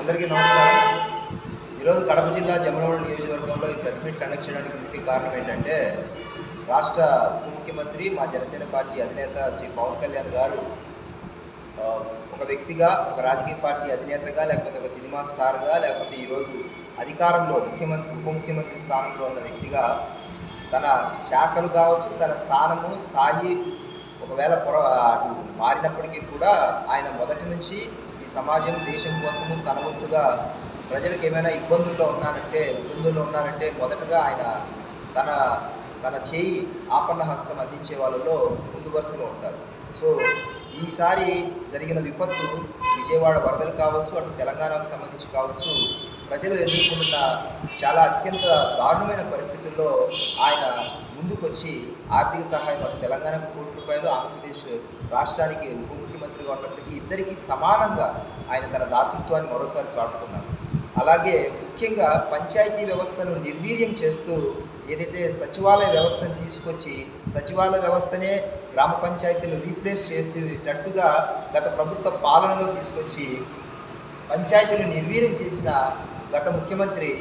అందరికీ నమస్కారం. ఈరోజు కడప జిల్లా జమ్మలమడుగు నియోజకవర్గంలో ఈ ప్రెస్ మీట్ కండక్ట్ చేయడానికి ముఖ్య కారణం ఏంటంటే, రాష్ట్ర ఉప ముఖ్యమంత్రి మా జనసేన పార్టీ అధినేత శ్రీ పవన్ కళ్యాణ్ గారు ఒక వ్యక్తిగా, ఒక రాజకీయ పార్టీ అధినేతగా, లేకపోతే ఒక సినిమా స్టార్గా, లేకపోతే ఈరోజు అధికారంలో ఉప ముఖ్యమంత్రి స్థానంలో ఉన్న వ్యక్తిగా తన శాఖలు కావచ్చు, తన స్థానము స్థాయి ఒకవేళ అటు మారినప్పటికీ కూడా ఆయన మొదటి నుంచి ఈ సమాజం దేశం కోసము తన వంతుగా ప్రజలకు ఏమైనా ఇబ్బందుల్లో ఉన్నారంటే మొదటగా ఆయన తన తన చేయి ఆపన్న హస్తం అందించే వాళ్ళలో ముందు వరుసలో ఉంటారు. సో ఈసారి జరిగిన విపత్తు విజయవాడ వరదలు కావచ్చు, అటు తెలంగాణకు సంబంధించి కావచ్చు, ప్రజలు ఎదుర్కొంటున్న చాలా అత్యంత దారుణమైన పరిస్థితుల్లో ఆయన ముందుకొచ్చి ఆర్థిక సహాయం అటు తెలంగాణకు ₹1 ఆంధ్రప్రదేశ్ రాష్ట్రానికి ఉప ముఖ్యమంత్రిగా ఉన్నప్పటికీ ఇద్దరికీ సమానంగా ఆయన తన దాతృత్వాన్ని మరోసారి చాటుకున్నారు. అలాగే ముఖ్యంగా పంచాయతీ వ్యవస్థను నిర్వీర్యం చేస్తూ ఏదైతే సచివాలయ వ్యవస్థను తీసుకొచ్చి సచివాలయ వ్యవస్థనే గ్రామ పంచాయతీలు రీప్లేస్ చేసేటట్టుగా గత ప్రభుత్వ పాలనలో తీసుకొచ్చి పంచాయతీలు నిర్వీర్యం చేసిన గత ముఖ్యమంత్రి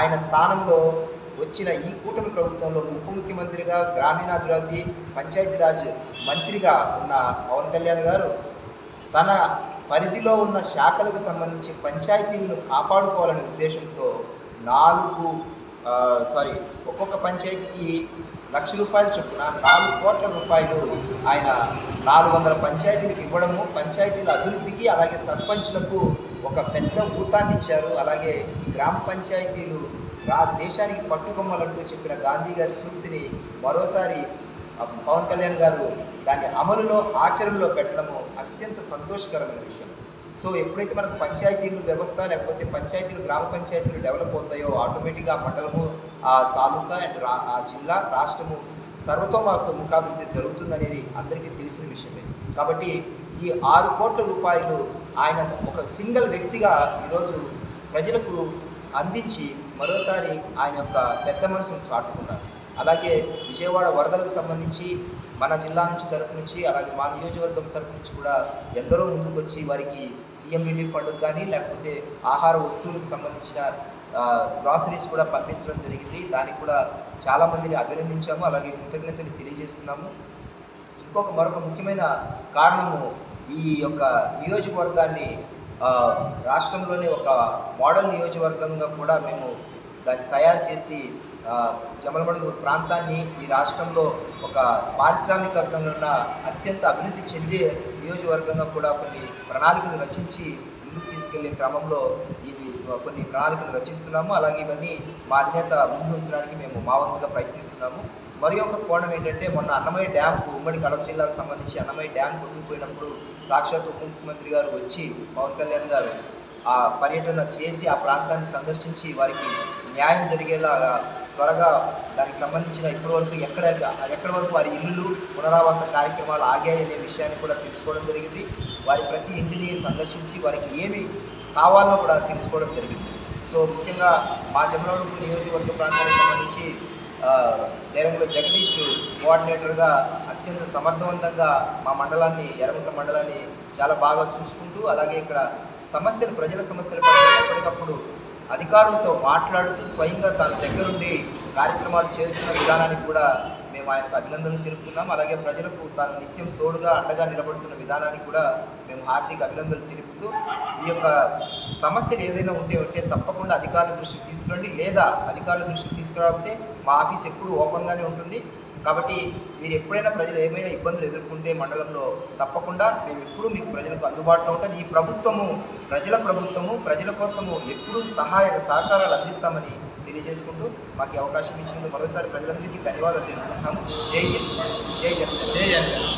ఆయన స్థానంలో వచ్చిన ఈ కూటమి ప్రభుత్వంలో ఉప ముఖ్యమంత్రిగా గ్రామీణాభివృద్ధి పంచాయతీరాజ్ మంత్రిగా ఉన్న పవన్ కళ్యాణ్ గారు తన పరిధిలో ఉన్న శాఖలకు సంబంధించి పంచాయతీలను కాపాడుకోవాలనే ఉద్దేశంతో ఒక్కొక్క పంచాయతీకి ₹1,00,000 చొప్పున ₹4 కోట్ల ఆయన 400 పంచాయతీలకు ఇవ్వడము, పంచాయతీల అభివృద్ధికి అలాగే సర్పంచ్లకు ఒక పెద్ద ఊతాన్ని ఇచ్చారు. అలాగే గ్రామ పంచాయతీలు దేశానికి పట్టుకొమ్మలంటూ చెప్పిన గాంధీ గారి సూక్తిని మరోసారి పవన్ కళ్యాణ్ గారు దాన్ని అమలులో ఆచరణలో పెట్టడము అత్యంత సంతోషకరమైన విషయం. సో ఎప్పుడైతే మనకు పంచాయతీలు వ్యవస్థ లేకపోతే పంచాయతీలు గ్రామ పంచాయతీలు డెవలప్ అవుతాయో ఆటోమేటిక్గా మండలము, ఆ తాలూకా అండ్ ఆ జిల్లా, రాష్ట్రము సర్వతోముఖాభివృద్ధి జరుగుతుందనేది అందరికీ తెలిసిన విషయమే. కాబట్టి ఈ ₹6 కోట్ల ఆయన ఒక సింగిల్ వ్యక్తిగా ఈరోజు ప్రజలకు అందించి మరోసారి ఆయన యొక్క పెద్ద మనసును చాటుకున్నారు. అలాగే విజయవాడ వరదలకు సంబంధించి మన జిల్లా తరపు నుంచి అలాగే మా నియోజకవర్గం తరపు నుంచి కూడా ఎందరో ముందుకొచ్చి వారికి సీఎం రిలీఫ్ ఫండ్కి కానీ లేకపోతే ఆహార వస్తువులకు సంబంధించిన గ్రాసరీస్ కూడా పంపించడం జరిగింది. దానికి కూడా చాలామందిని అభినందించాము, అలాగే కృతజ్ఞతలు తెలియజేస్తున్నాము. మరొక ముఖ్యమైన కారణము ఈ యొక్క నియోజకవర్గాన్ని రాష్ట్రంలోనే ఒక మోడల్ నియోజకవర్గంగా కూడా మేము దాన్ని తయారు చేసి జమ్మలమడుగు ప్రాంతాన్ని ఈ రాష్ట్రంలో ఒక పారిశ్రామికంగా ఉన్న అత్యంత అభివృద్ధి చెందే నియోజకవర్గంగా కూడా కొన్ని ప్రణాళికలు రచించి ముందుకు తీసుకెళ్లే క్రమంలో కొన్ని ప్రణాళికలు రచిస్తున్నాము. అలాగే ఇవన్నీ మా అధినేత ముందు ఉంచడానికి మేము మా వంతుగా ప్రయత్నిస్తున్నాము. మరి ఒక కోణం ఏంటంటే, మొన్న అన్నమయ్య డ్యాంకు ఉమ్మడి కడప జిల్లాకు సంబంధించి అన్నమయ్య డ్యామ్ కొట్టుకుపోయినప్పుడు సాక్షాత్ ఉప ముఖ్యమంత్రి గారు వచ్చి పవన్ కళ్యాణ్ గారు ఆ పర్యటన చేసి ఆ ప్రాంతాన్ని సందర్శించి వారికి న్యాయం జరిగేలాగా త్వరగా దానికి సంబంధించిన ఇప్పటివరకు ఎక్కడి వరకు వారి ఇల్లు పునరావాస కార్యక్రమాలు ఆగాయనే విషయాన్ని కూడా తెలుసుకోవడం జరిగింది. వారి ప్రతి ఇంటిని సందర్శించి వారికి ఏమి కావాలో కూడా తెలుసుకోవడం జరిగింది. సో ముఖ్యంగా మా జమ్మలమడుగు నియోజకవర్గ ప్రాంతానికి సంబంధించి నేరంగుల జగదీష్ కోఆర్డినేటర్గా అత్యంత సమర్థవంతంగా మా మండలాన్ని, ఎర్రగుంట్ల మండలాన్ని చాలా బాగా చూసుకుంటూ, అలాగే ఇక్కడ ప్రజల సమస్యల పట్ల ఎప్పటికప్పుడు అధికారులతో మాట్లాడుతూ స్వయంగా తాను దగ్గరుండి కార్యక్రమాలు చేస్తున్న విధానానికి కూడా మేము ఆయనకు అభినందనలు తెలుపుతున్నాం. అలాగే ప్రజలకు తాను నిత్యం తోడుగా అండగా నిలబడుతున్న విధానానికి కూడా మేము హార్దిక అభినందనలు తెలుపుతూ, ఈ యొక్క సమస్యలు ఏదైనా ఉంటే తప్పకుండా అధికారుల దృష్టికి తీసుకురండి, లేదా అధికారుల దృష్టికి తీసుకురాకపోతే మా ఆఫీస్ ఎప్పుడూ ఓపెన్గానే ఉంటుంది. కాబట్టి మీరు ఎప్పుడైనా ప్రజలు ఏమైనా ఇబ్బందులు ఎదుర్కొంటే మండలంలో తప్పకుండా మేము ఎప్పుడూ మీకు ప్రజలకు అందుబాటులో ఉంటాం. ఈ ప్రభుత్వము ప్రజల కోసము ఎప్పుడూ సహకారాలు అందిస్తామని తెలియజేసుకుంటూ మాకు అవకాశం ఇచ్చినందుకు మరోసారి ప్రజలందరికీ ధన్యవాదాలు తెలుపుకుంటున్నాము. జై హింద్, జై జనసేన.